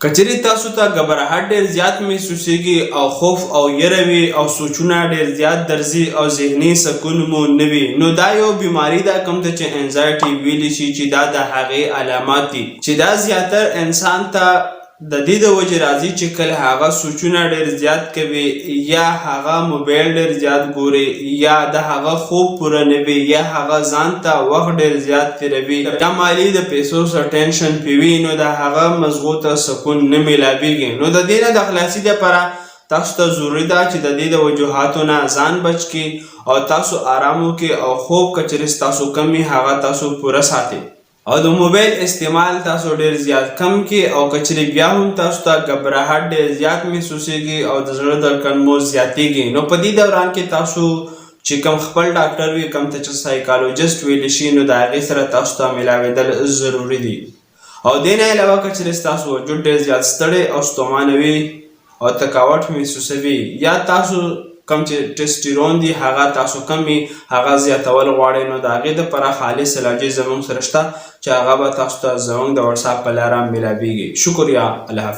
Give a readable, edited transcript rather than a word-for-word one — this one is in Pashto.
که چیرې تاسو ته ګبراهټ ډېر زیات محسوسیږي او خوف او یره وي او سوچونه ډېر زیات درځي او ذهني سکون مو نه وي، نو دا یو بیماري ده کوم ته چې انزایټي ویلی شي چې دا د هغې علامات دي چې دا زیاتر انسان ته د دې د وجې راځي چې کله هغه سوچونه ډېر زیات کوي یا هغه موبایل ډېر زیات ګوري یا د هغه خوب پوره نه وي یا هغه ځان ته وخت ډېر زیات تېروي یا مالي د پیسو سره ټینشن پې وي، نو د هغه مزغو ته سکون نه میلاویږي. نو د دې نه د خلاصي دپاره تاسو ته ضروري ده چې د دې د وجوهاتو نه ځان بچ کړي او تاسو آرام وکړئ او خوب که چېرې ستاسو کم وي هغه تاسو پوره ساتئ او د موبایل استعمال تاسو ډېر زیات کم کړئ او که چېرې بیا هم تاسو ته ګبراهټ ډېر زیات محسوسیږي او د زړه دړکن مو زیاتیږي، نو په دې دوران کې تاسو چې کوم خپل ډاکټر وي کوم ته چې سایکالوجست ویلی شي نو د هغې سره تاسو ته میلاوېدل ضروري دي. او دې نه علاوه که چېرې ستاسو وجود ډېر زیات ستړی او ستومانه وي او تکاوټ محسوسوي یا تاسو کوم چې ټیسټیرون دي هغه تاسو کم وي هغه زیاتول غواړئ، نو د هغې دپاره خالص علاجې زموږ سره شته چې هغه به تاسو ته زموږ د وټساپ په لاره میلاویږي. شکریه، الله حافظ.